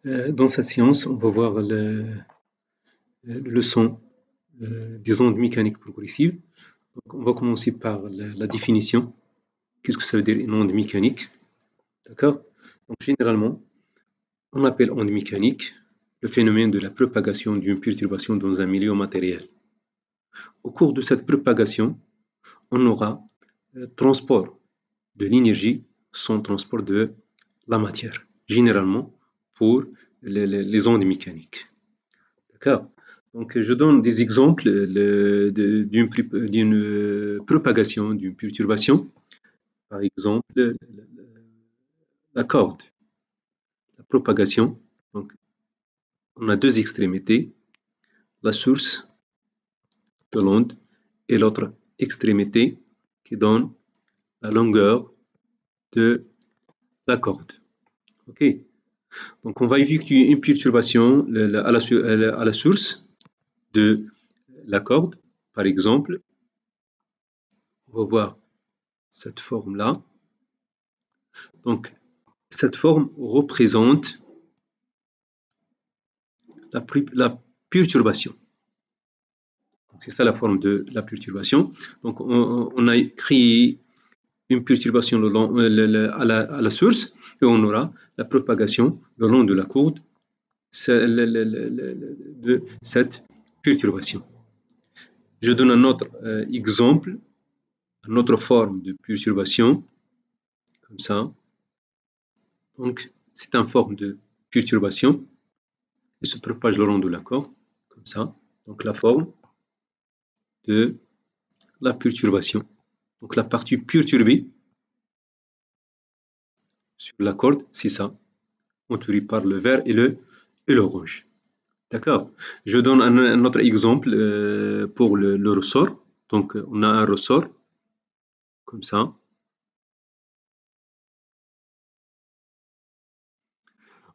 Dans cette séance, on va voir le son des ondes mécaniques progressives. Donc, on va commencer par la définition. Qu'est-ce que ça veut dire une onde mécanique? D'accord? Donc, généralement, on appelle onde mécanique le phénomène de la propagation d'une perturbation dans un milieu matériel. Au cours de cette propagation, on aura transport de l'énergie sans transport de la matière, généralement pour les ondes mécaniques. D'accord? Donc, je donne des exemples d'une propagation, d'une perturbation. Par exemple, la corde, la propagation. Donc, on a deux extrémités, la source de l'onde et l'autre extrémité qui donne la longueur de la corde. OK? Donc, on va effectuer une perturbation à la source de la corde. Par exemple, on va voir cette forme-là. Donc, cette forme représente la perturbation. C'est ça la forme de la perturbation. Donc, on a créé une perturbation à la source et on aura la propagation le long de la corde de cette perturbation. Je donne un autre exemple, une autre forme de perturbation, comme ça. Donc, c'est une forme de perturbation et se propage le long de la corde, comme ça. Donc, la forme de la perturbation. Donc, la partie perturbée sur la corde, c'est ça, entouré par le vert et le rouge. D'accord? Je donne un autre exemple pour le ressort. Donc, on a un ressort, comme ça.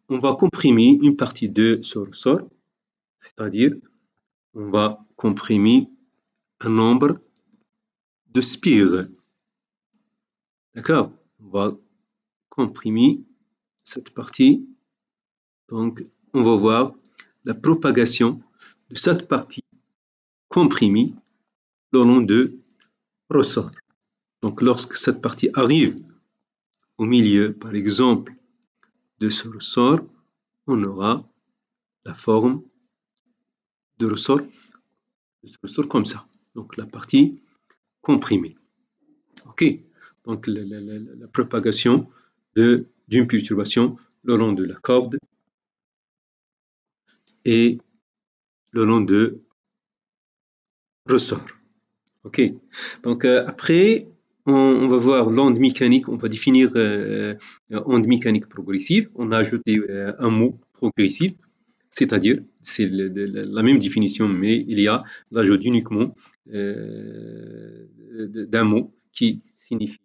On va comprimer une partie de ce ressort, c'est-à-dire on va comprimer un nombre de spires. D'accord? On va comprimer cette partie. Donc, on va voir la propagation de cette partie comprimée le long de ressort. Donc, lorsque cette partie arrive au milieu, par exemple, de ce ressort, on aura la forme de ressort comme ça. Donc, la partie comprimée. OK? Donc, la propagation d'une perturbation le long de la corde et le long de ressort. OK? Donc, après, on va voir l'onde mécanique. On va définir onde mécanique progressive. On a ajouté un mot progressif, c'est-à-dire, c'est la même définition, mais il y a l'ajout uniquement d'un mot qui signifie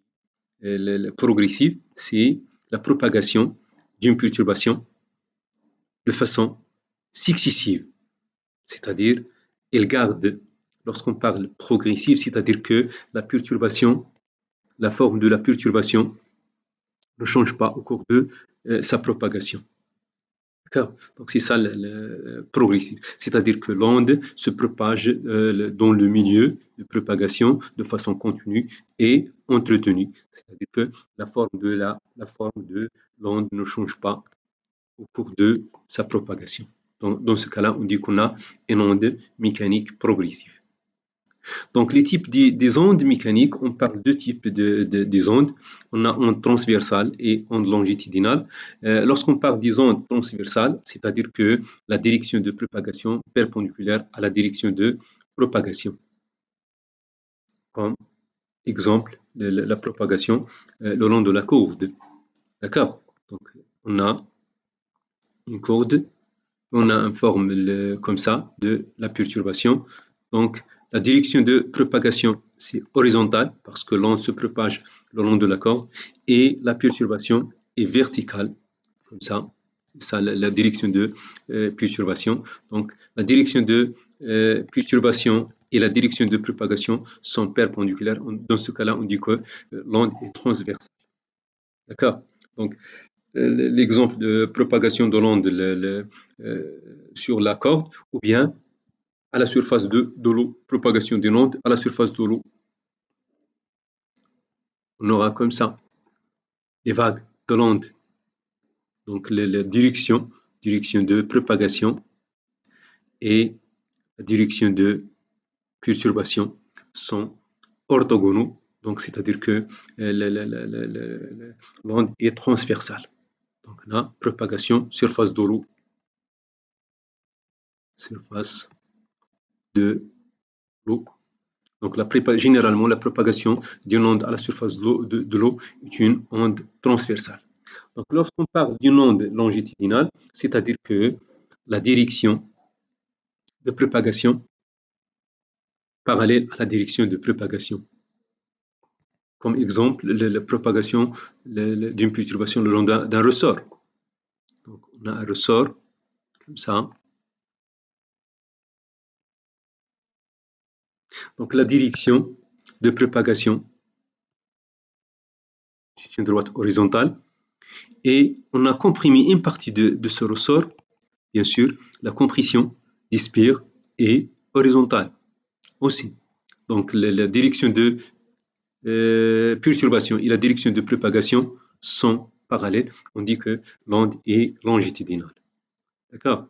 le progressif, c'est la propagation d'une perturbation de façon successive, c'est-à-dire elle garde, lorsqu'on parle progressif, c'est-à-dire que la perturbation, la forme de la perturbation ne change pas au cours de sa propagation. D'accord? Donc c'est ça le progressif, c'est-à-dire que l'onde se propage dans le milieu de propagation de façon continue et entretenue, c'est-à-dire que la forme de l'onde ne change pas au cours de sa propagation. Donc, dans ce cas-là, on dit qu'on a une onde mécanique progressive. Donc, les types des ondes mécaniques, on parle de deux types des ondes. On a onde transversale et onde longitudinale. Lorsqu'on parle des ondes transversales, c'est-à-dire que la direction de propagation perpendiculaire à la direction de propagation. Comme exemple, la propagation le long de la corde. D'accord? Donc, on a une corde, on a une forme comme ça de la perturbation. Donc, la direction de propagation, c'est horizontale parce que l'onde se propage le long de la corde et la perturbation est verticale, comme ça. C'est ça la direction de perturbation. Donc, la direction de perturbation et la direction de propagation sont perpendiculaires. Dans ce cas-là, on dit que l'onde est transversale. D'accord? Donc, l'exemple de propagation de l'onde sur la corde, ou bien à la surface de l'eau, propagation d'une onde à la surface de l'eau. On aura comme ça les vagues de l'onde, donc la direction de propagation et la direction de perturbation sont orthogonaux, donc c'est-à-dire que l'onde est transversale. Donc on a propagation, surface de l'eau, surface de l'eau. Donc généralement, la propagation d'une onde à la surface de l'eau est une onde transversale. Donc lorsqu'on parle d'une onde longitudinale, c'est-à-dire que la direction de propagation parallèle à la direction de propagation. Comme exemple, la propagation d'une perturbation le long d'un ressort. Donc on a un ressort comme ça. Donc la direction de propagation, c'est une droite horizontale. Et on a comprimé une partie de ce ressort. Bien sûr, la compression d'Ispire est horizontale aussi. Donc la direction de perturbation et la direction de propagation sont parallèles. On dit que l'onde est longitudinale. D'accord?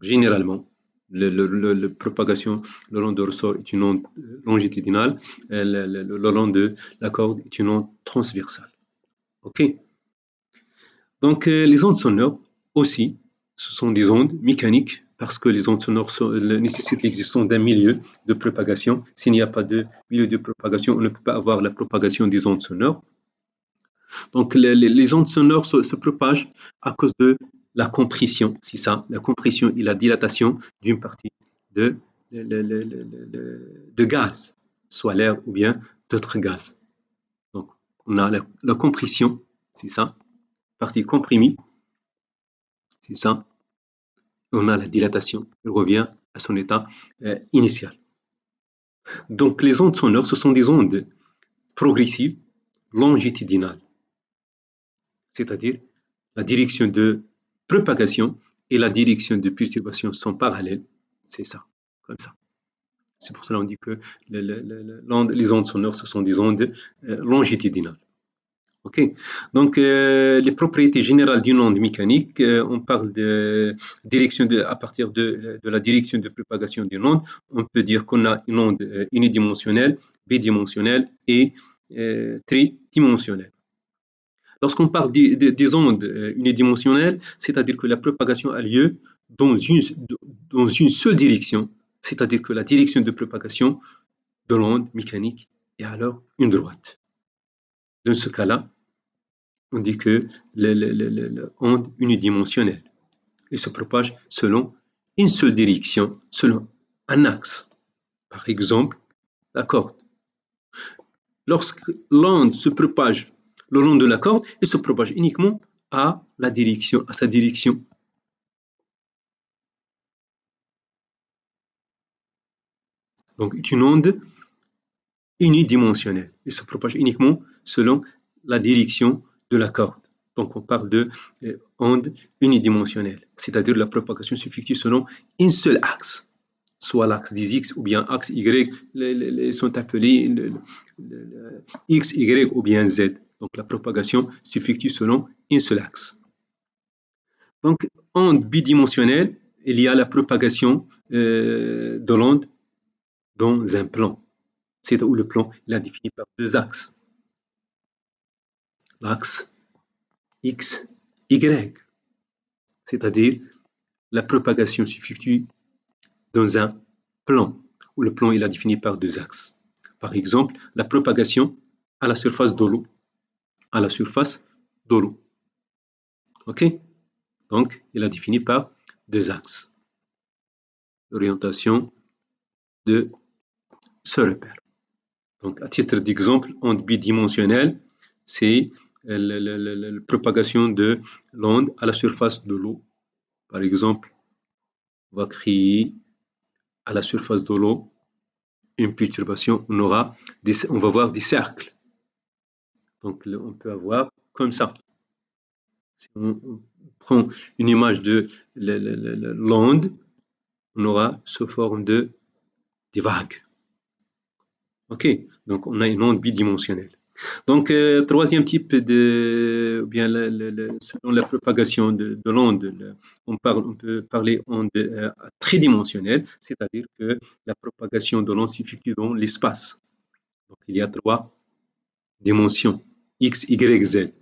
Généralement, la propagation le long de ressort est une onde longitudinale, le long de la corde est une onde transversale. OK? Donc, les ondes sonores aussi, ce sont des ondes mécaniques parce que les ondes sonores nécessitent l'existence d'un milieu de propagation. S'il n'y a pas de milieu de propagation, on ne peut pas avoir la propagation des ondes sonores. Donc, les ondes sonores se propagent à cause de la compression, c'est ça, la compression et la dilatation d'une partie de gaz, soit l'air ou bien d'autres gaz. Donc, on a la compression, c'est ça, partie comprimée, c'est ça. On a la dilatation, il revient à son état initial. Donc, les ondes sonores, ce sont des ondes progressives, longitudinales, c'est-à-dire la direction de propagation et la direction de perturbation sont parallèles, c'est ça, comme ça. C'est pour cela qu'on dit que les ondes sonores, ce sont des ondes longitudinales. Ok, donc les propriétés générales d'une onde mécanique, on parle de direction à partir de la direction de propagation d'une onde. On peut dire qu'on a une onde unidimensionnelle, bidimensionnelle et tridimensionnelle. Lorsqu'on parle des ondes unidimensionnelles, c'est-à-dire que la propagation a lieu dans une seule direction, c'est-à-dire que la direction de propagation de l'onde mécanique est alors une droite. Dans ce cas-là, on dit que l'onde unidimensionnelle se propage selon une seule direction, selon un axe. Par exemple, la corde. Lorsque l'onde se propage le long de la corde, elle se propage uniquement à sa direction. Donc, c'est une onde unidimensionnelle. Elle se propage uniquement selon la direction de la corde. Donc, on parle de onde unidimensionnelle, c'est-à-dire la propagation s'effectue selon un seul axe, soit l'axe des X ou bien axe Y, sont appelés X, Y ou bien Z. Donc, la propagation s'effectue selon un seul axe. Donc, onde bidimensionnelle, il y a la propagation de l'onde dans un plan. C'est où le plan est défini par deux axes. L'axe X, Y. C'est-à-dire la propagation s'effectue dans un plan, où le plan est défini par deux axes. Par exemple, la propagation à la surface de l'eau. À la surface de l'eau. OK? Donc, il est défini par deux axes. L'orientation de ce repère. Donc, à titre d'exemple, onde bidimensionnelle, c'est la propagation de l'onde à la surface de l'eau. Par exemple, on va créer à la surface de l'eau une perturbation, on va voir des cercles. Donc, on peut avoir comme ça. Si on prend une image de l'onde, on aura sous forme de des vagues. OK, donc on a une onde bidimensionnelle. Donc, troisième type de, bien, selon la propagation de l'onde, on peut parler onde tridimensionnelle, c'est-à-dire que la propagation de l'onde s'effectue dans l'espace. Donc, il y a trois dimensions, X, Y, Z,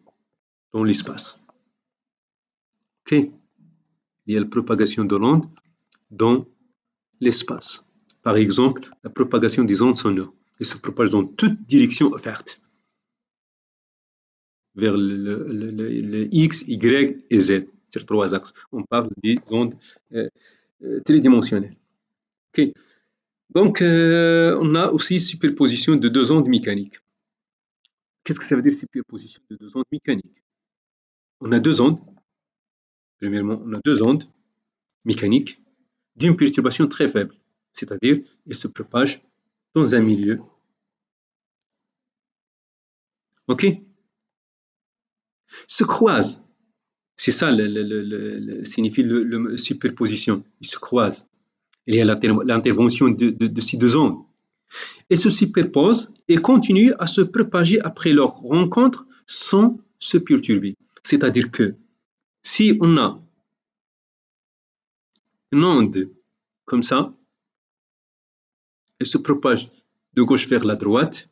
dans l'espace. OK? Il y a la propagation de l'onde dans l'espace. Par exemple, la propagation des ondes sonores. Elle se propage dans toute direction offerte, vers le X, Y et Z, sur trois axes. On parle des ondes tridimensionnelles. Okay. Donc, on a aussi superposition de deux ondes mécaniques. Qu'est-ce que ça veut dire superposition de deux ondes mécaniques? On a deux ondes. Premièrement, on a deux ondes mécaniques d'une perturbation très faible, c'est-à-dire elles se propagent dans un milieu. OK? Se croisent. C'est ça signifie le superposition. Ils se croisent. Il y a l'intervention de ces deux ondes. Elles se superposent et continuent à se propager après leur rencontre sans se perturber. C'est-à-dire que si on a une onde comme ça, elle se propage de gauche vers la droite,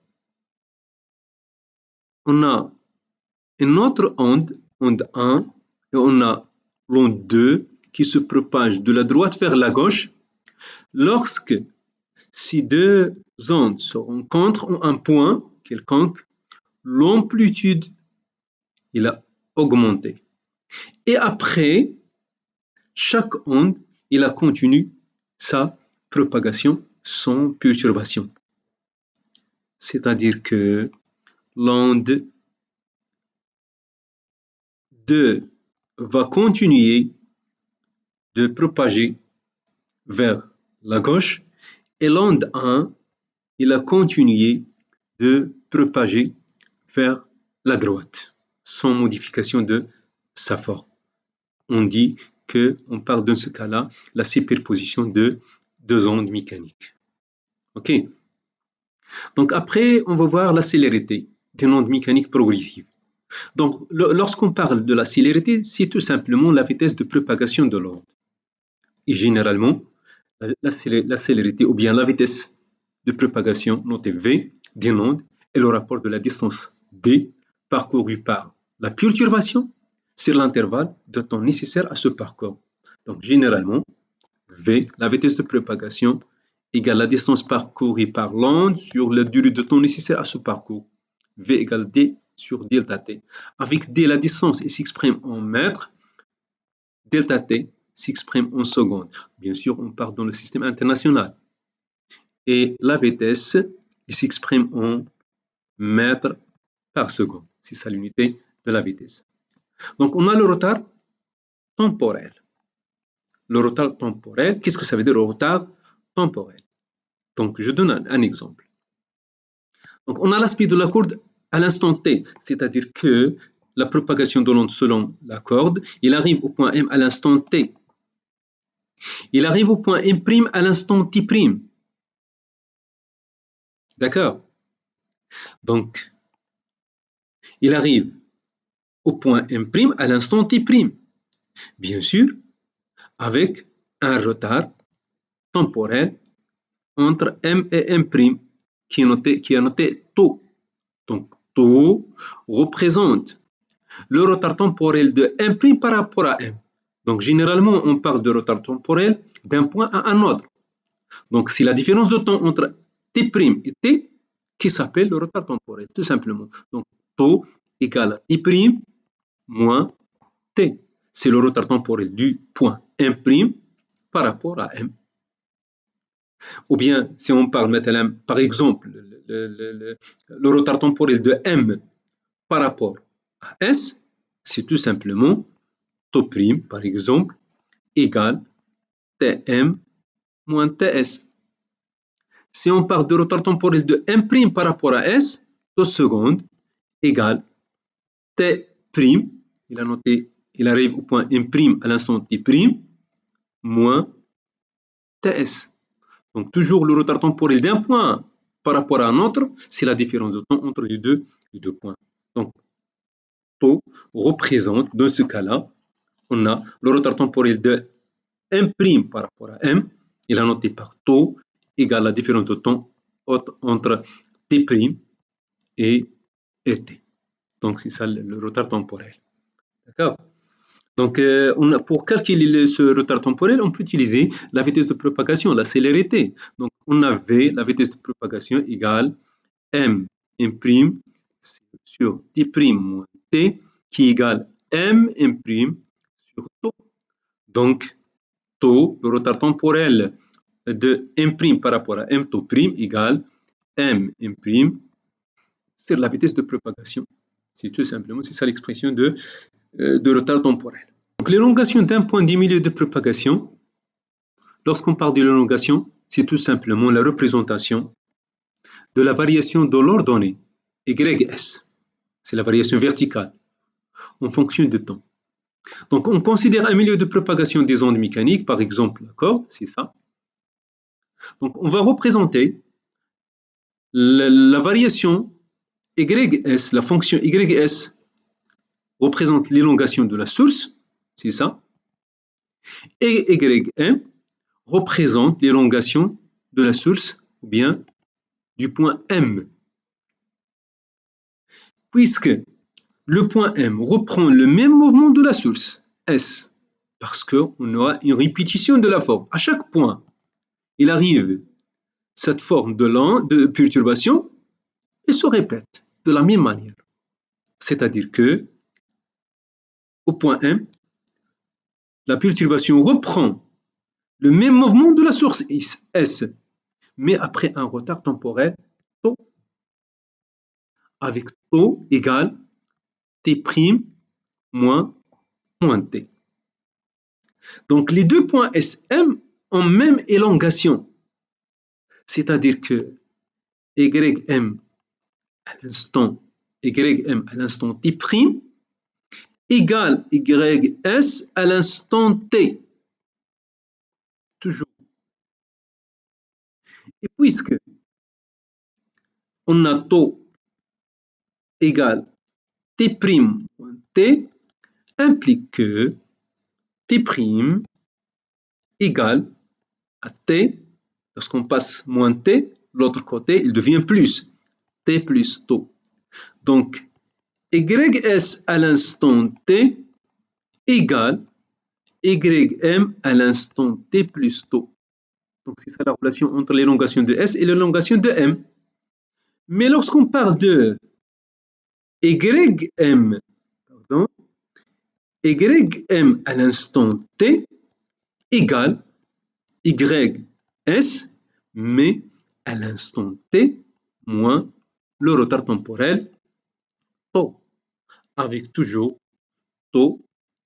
on a une autre onde, onde 1, et on a l'onde 2 qui se propage de la droite vers la gauche. Lorsque ces deux ondes se rencontrent en un point quelconque, l'amplitude il a augmenté. Et après, chaque onde, il a continué sa propagation sans perturbation. C'est-à-dire que l'onde 2 va continuer de propager vers la gauche et l'onde 1, il a continué de propager vers la droite sans modification de sa forme. On dit qu'on parle dans ce cas-là la superposition de deux ondes mécaniques. OK? Donc après, on va voir la célérité d'une onde mécanique progressive. Donc lorsqu'on parle de la célérité, c'est tout simplement la vitesse de propagation de l'onde. Et généralement, la célérité ou bien la vitesse de propagation notée V d'une onde est le rapport de la distance D parcourue par la perturbation sur l'intervalle de temps nécessaire à ce parcours. Donc généralement, V, la vitesse de propagation, égale la distance parcourue par l'onde sur la durée de temps nécessaire à ce parcours. V égale D sur delta T. Avec D, la distance s'exprime en mètres, delta T s'exprime en secondes. Bien sûr, on part dans le système international. Et la vitesse s'exprime en mètres par seconde. C'est ça l'unité de la vitesse. Donc, on a le retard temporel. Le retard temporel, qu'est-ce que ça veut dire le retard temporel? Donc, je donne un exemple. Donc, on a l'aspect de la courbe à l'instant T, c'est-à-dire que la propagation de l'onde selon la corde, il arrive au point M à l'instant T. Il arrive au point M' à l'instant T'. D'accord? Donc, il arrive au point M' à l'instant T'. Bien sûr, avec un retard temporel entre M et M', qui est noté tau. Donc, tau représente le retard temporel de M' par rapport à M. Donc, généralement, on parle de retard temporel d'un point à un autre. Donc, c'est la différence de temps entre T' et T qui s'appelle le retard temporel, tout simplement. Donc, tau égale à T' moins T. C'est le retard temporel du point M' par rapport à M. Ou bien, si on parle maintenant, par exemple, le retard temporel de M par rapport à S, c'est tout simplement tau', par exemple, égale Tm moins Ts. Si on parle de retard temporel de M' par rapport à S, tau seconde égale T', il a noté il arrive au point M' à l'instant T' moins Ts. Donc, toujours le retard temporel d'un point par rapport à un autre, c'est la différence de temps entre les deux points. Donc, tau représente, dans ce cas-là, on a le retard temporel de M' par rapport à M, il est noté par tau égale la différence de temps entre T' et T. Donc, c'est ça le retard temporel. D'accord? Donc, pour calculer ce retard temporel, on peut utiliser la vitesse de propagation, la célérité. Donc, on avait la vitesse de propagation égale M' sur T' moins T, qui égale M' sur tau. Donc, tau, le retard temporel de M' par rapport à M tau' égale M' sur la vitesse de propagation. C'est tout simplement, c'est ça l'expression de retard temporel. Donc, l'élongation d'un point du milieu de propagation, lorsqu'on parle de l'élongation, c'est tout simplement la représentation de la variation de l'ordonnée YS. C'est la variation verticale en fonction du temps. Donc, on considère un milieu de propagation des ondes mécaniques, par exemple, d'accord, c'est ça. Donc, on va représenter la variation YS, la fonction YS représente l'élongation de la source, c'est ça. Et YM représente l'élongation de la source, ou bien du point M. Puisque le point M reprend le même mouvement de la source, S, parce qu'on aura une répétition de la forme. À chaque point, il arrive cette forme de perturbation et se répète de la même manière. C'est-à-dire que au point M, la perturbation reprend le même mouvement de la source S, mais après un retard temporel tau, avec tau égale T' moins T. Donc les deux points SM ont même élongation, c'est-à-dire que YM à l'instant T' égale YS à l'instant T. Toujours. Et puisque on a tau égale T' moins T, implique que T' égale à T, lorsqu'on passe moins T, l'autre côté, il devient plus, T plus tau. Donc, YS à l'instant T égale YM à l'instant T plus tau. Donc, c'est ça la relation entre l'élongation de S et l'élongation de M. Mais lorsqu'on parle de YM, YM à l'instant T égale YS, mais à l'instant T moins le retard temporel tau, avec toujours tau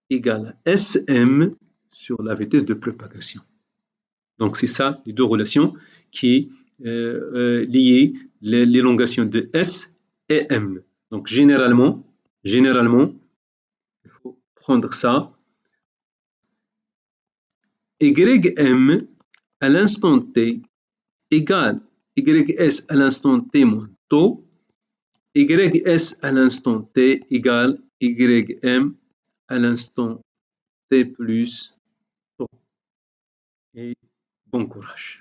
égale à SM sur la vitesse de propagation. Donc, c'est ça les deux relations qui lient l'élongation de S et M. Donc, généralement, il faut prendre ça. YM à l'instant T égale YS à l'instant T moins tau. YS à l'instant T égale YM à l'instant T plus tau. Et bon courage.